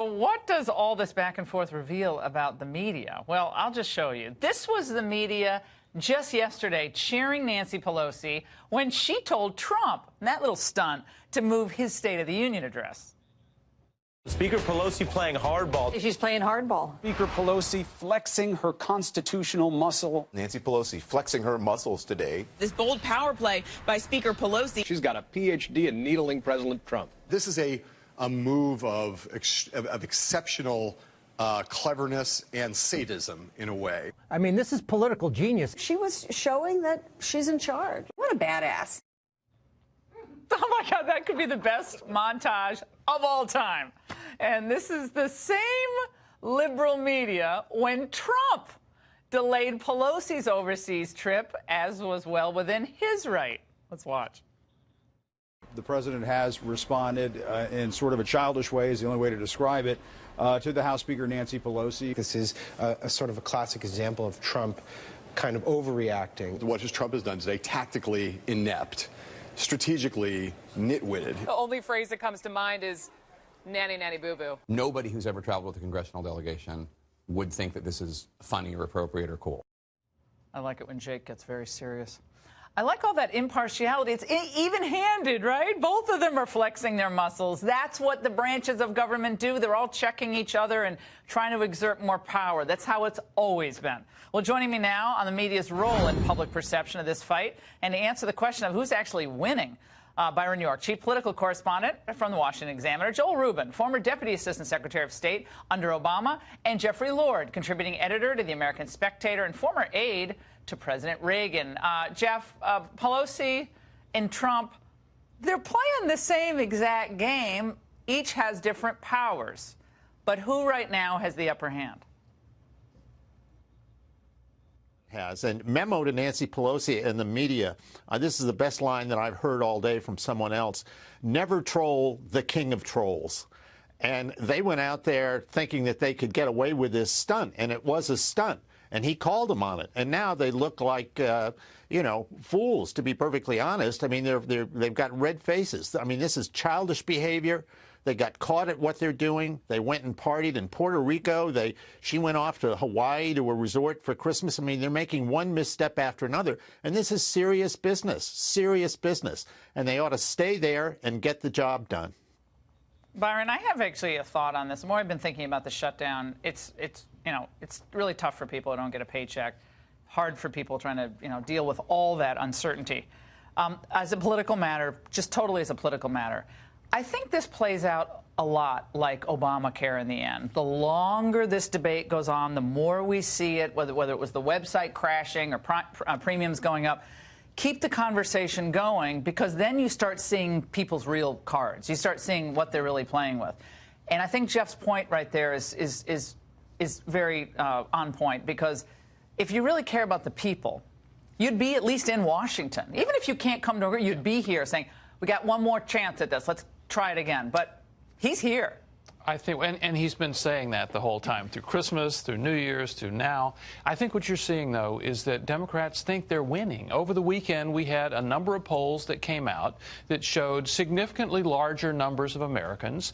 What does all this back and forth reveal about the media? Well, I'll just show you. This was the media just yesterday cheering Nancy Pelosi when she told Trump, that little stunt, to move his State of the Union address. Speaker Pelosi playing hardball. She's playing hardball. Speaker Pelosi flexing her constitutional muscle. Nancy Pelosi flexing her muscles today. This bold power play by Speaker Pelosi. She's got a Ph.D. in needling President Trump. This is a move of exceptional cleverness and sadism, in a way. I mean, this is political genius. She was showing that she's in charge. What a badass. Oh, my God, that could be the best montage of all time. And this is the same liberal media when Trump delayed Pelosi's overseas trip, as was well within his right. Let's watch. The president has responded in sort of a childish way, is the only way to describe it, to the House Speaker Nancy Pelosi. This is a sort of a classic example of Trump kind of overreacting. What Trump has done today, tactically inept, strategically nitwitted. The only phrase that comes to mind is nanny, nanny, boo-boo. Nobody who's ever traveled with a congressional delegation would think that this is funny or appropriate or cool. I like it when Jake gets very serious. I like all that impartiality. It's even-handed, right? Both of them are flexing their muscles. That's what the branches of government do. They're all checking each other and trying to exert more power. That's how it's always been. Well, joining me now on the media's role in public perception of this fight and to answer the question of who's actually winning, Byron York, chief political correspondent from the Washington Examiner, Joel Rubin, former Deputy Assistant Secretary of State under Obama, and Jeffrey Lord, contributing editor to the American Spectator and former aide to President Reagan. Jeff, Pelosi and Trump, they're playing the same exact game. Each has different powers. But who right now has the upper hand? And memo to Nancy Pelosi and the media. This is the best line that I've heard all day from someone else. Never troll the king of trolls. And they went out there thinking that they could get away with this stunt, and it was a stunt. And he called them on it. And now they look like, fools, to be perfectly honest. I mean, they've got red faces. I mean, this is childish behavior. They got caught at what they're doing. They went and partied in Puerto Rico. She went off to Hawaii to a resort for Christmas. I mean, they're making one misstep after another. And this is serious business. And they ought to stay there and get the job done. Byron, I have actually a thought on this. The more I've been thinking about the shutdown, it's really tough for people who don't get a paycheck, hard for people trying to, deal with all that uncertainty. As a political matter, just totally as a political matter, I think this plays out a lot like Obamacare in the end. The longer this debate goes on, the more we see it, whether it was the website crashing or premiums going up. Keep the conversation going, because then you start seeing people's real cards. You start seeing what they're really playing with. And I think Jeff's point right there is very on point, because if you really care about the people, you'd be at least in Washington. Even if you can't come to agree, you'd be here saying, we got one more chance at this. Let's try it again. But he's here. I think, and he's been saying that the whole time, through Christmas, through New Year's, through now. I think what you're seeing, though, is that Democrats think they're winning. Over the weekend, we had a number of polls that came out that showed significantly larger numbers of Americans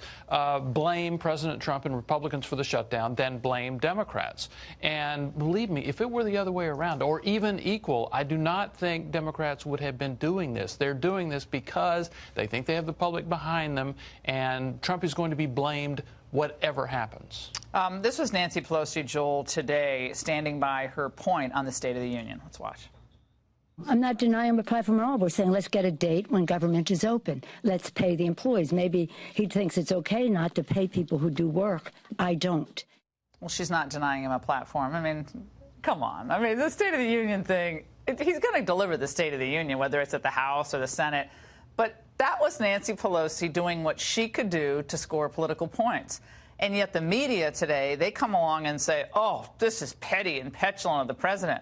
blame President Trump and Republicans for the shutdown than blame Democrats. And believe me, if it were the other way around, or even equal, I do not think Democrats would have been doing this. They're doing this because they think they have the public behind them, and Trump is going to be blamed whatever happens. This was Nancy Pelosi, Joel, today, standing by her point on the State of the Union. Let's watch. I'm not denying the platform at all. We're saying let's get a date when government is open. Let's pay the employees. Maybe he thinks it's okay not to pay people who do work. I don't. Well, she's not denying him a platform. I mean, come on. I mean, the State of the Union thing, he's going to deliver the State of the Union, whether it's at the House or the Senate. But that was Nancy Pelosi doing what she could do to score political points. And yet the media today, they come along and say, oh, this is petty and petulant of the president.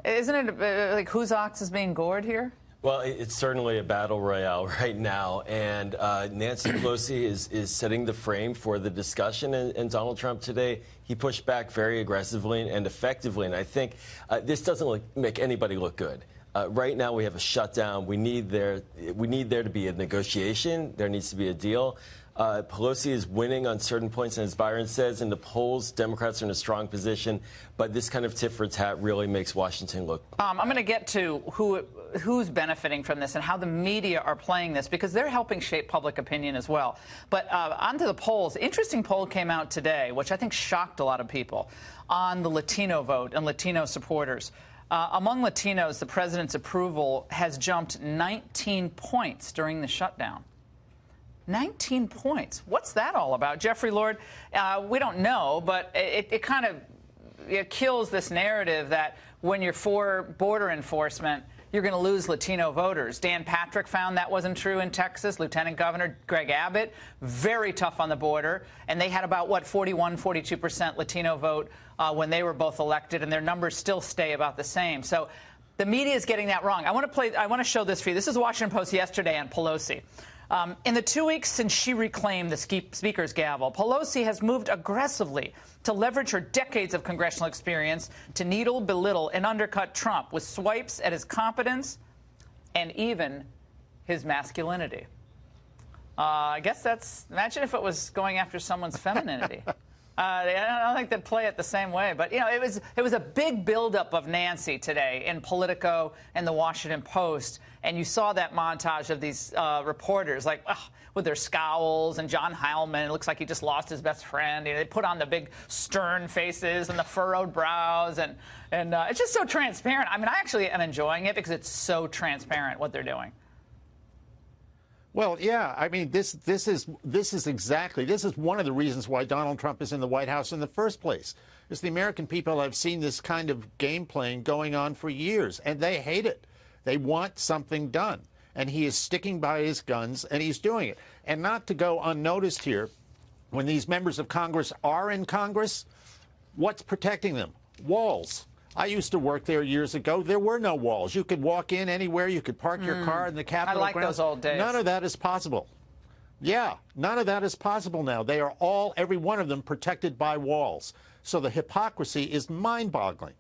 Isn't it like whose ox is being gored here? Well, it's certainly a battle royale right now, and Nancy Pelosi is setting the frame for the discussion, and Donald Trump today, he pushed back very aggressively and effectively, and I think this doesn't make anybody look good. Right now we have a shutdown. We need there to be a negotiation. There needs to be a deal. Pelosi is winning on certain points, and as Byron says, in the polls, Democrats are in a strong position. But this kind of tit for tat really makes Washington look. I'm going to get to who's benefiting from this and how the media are playing this, because they're helping shape public opinion as well. But onto the polls. Interesting poll came out today, which I think shocked a lot of people, on the Latino vote and Latino supporters. Among Latinos, the president's approval has jumped 19 points during the shutdown. 19 points. What's that all about? Jeffrey Lord, we don't know, but it kind of kills this narrative that when you're for border enforcement, you're going to lose Latino voters. Dan Patrick found that wasn't true in Texas. Lieutenant Governor Greg Abbott, very tough on the border. And they had about, 42% Latino vote when they were both elected, and their numbers still stay about the same. So the media is getting that wrong. I want to show this for you. This is Washington Post yesterday on Pelosi. In the 2 weeks since she reclaimed the Speaker's gavel, Pelosi has moved aggressively to leverage her decades of congressional experience to needle, belittle, and undercut Trump with swipes at his competence and even his masculinity. I guess imagine if it was going after someone's femininity. I don't think they'd play it the same way. But, it was a big buildup of Nancy today in Politico and the Washington Post. And you saw that montage of these reporters, with their scowls, and John Heilman. It looks like he just lost his best friend. They put on the big stern faces and the furrowed brows. And it's just so transparent. I mean, I actually am enjoying it because it's so transparent what they're doing. Well, yeah, I mean, this is one of the reasons why Donald Trump is in the White House in the first place. Is the American people have seen this kind of game playing going on for years, and they hate it. They want something done, and he is sticking by his guns, and he's doing it. And not to go unnoticed here, when these members of Congress are in Congress, what's protecting them? Walls. I used to work there years ago. There were no walls. You could walk in anywhere. You could park your car in the Capitol grounds. I like those old days. None of that is possible. Yeah, none of that is possible now. They are every one of them, protected by walls. So the hypocrisy is mind-boggling.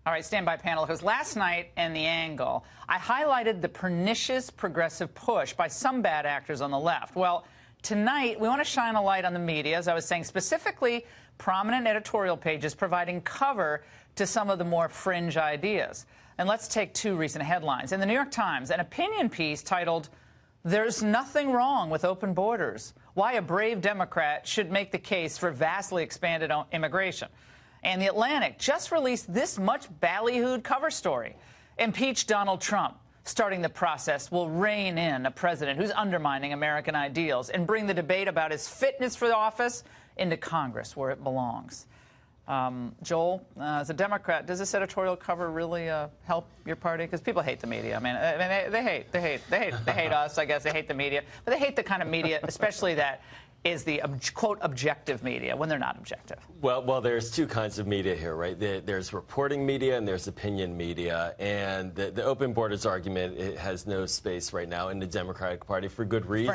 All right, stand by, panel, because last night in The Angle, I highlighted the pernicious progressive push by some bad actors on the left. Well, tonight, we want to shine a light on the media, as I was saying, specifically prominent editorial pages providing cover to some of the more fringe ideas. And let's take two recent headlines. In the New York Times, an opinion piece titled, "There's Nothing Wrong with Open Borders. Why a Brave Democrat Should Make the Case for Vastly Expanded Immigration." And The Atlantic just released this much ballyhooed cover story. Impeach Donald Trump. Starting the process will rein in a president who's undermining American ideals and bring the debate about his fitness for the office into Congress, where it belongs. Joel, as a Democrat, does this editorial cover really help your party? Because people hate the media. I mean, they hate us. I guess they hate the media, but they hate the kind of media, especially that is the quote objective media when they're not objective. Well, there's two kinds of media here, right? There's reporting media and there's opinion media, and the open borders argument, it has no space right now in the Democratic Party for good reason.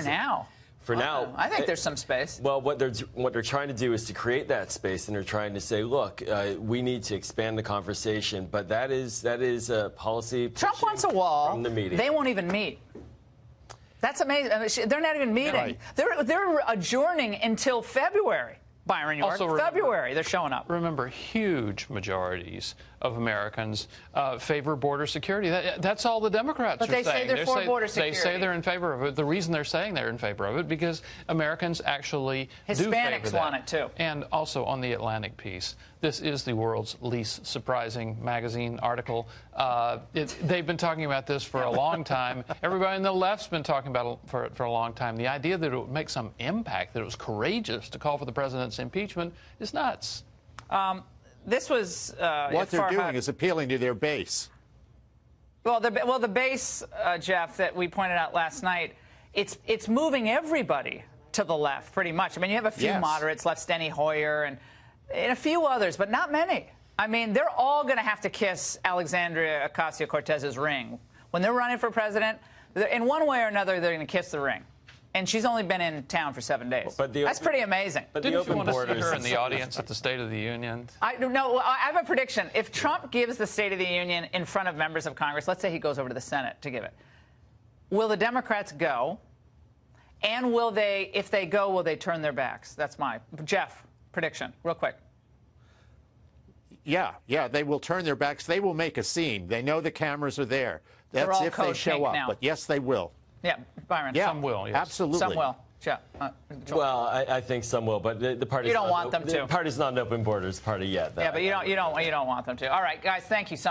For now, I think there's some space. Well, what they're trying to do is to create that space, and they're trying to say, look, we need to expand the conversation, but that is a policy. Trump wants a wall from the media. They won't even meet. That's amazing. I mean, they're not even meeting. Right. They're adjourning until February. Byron York, also February, they're showing up. Remember, huge majorities of Americans favor border security. That's all the Democrats are saying. But they say they're for border security. They say they're in favor of it. The reason they're saying they're in favor of it, because Americans actually do favor that. Hispanics want it, too. And also on the Atlantic piece, this is the world's least surprising magazine article. They've been talking about this for a long time. Everybody on the left's been talking about it for a long time. The idea that it would make some impact, that it was courageous to call for the president's impeachment, is nuts. This was what they're doing is appealing to their base. Well, the base, Jeff, that we pointed out last night, it's moving everybody to the left, pretty much. I mean, you have a few moderates left, Steny Hoyer, and a few others, but not many. I mean, they're all going to have to kiss Alexandria Ocasio-Cortez's ring when they're running for president. In one way or another, they're going to kiss the ring. And she's only been in town for 7 days. That's pretty amazing. But didn't you want to see her in the audience at the State of the Union? I have a prediction. If Trump gives the State of the Union in front of members of Congress, let's say he goes over to the Senate to give it, will the Democrats go? And will they, if they go, will they turn their backs? That's my Jeff prediction, real quick. Yeah, they will turn their backs. They will make a scene. They know the cameras are there. That's if they show up. now. But yes, they will. Yeah, Byron. Yeah, some will. Yes. Absolutely. Some will. Jeff. Well, I think some will, but the party's you don't want them to. The party's not an open borders party yet. Yeah, but you don't want them to. All right, guys. Thank you so much.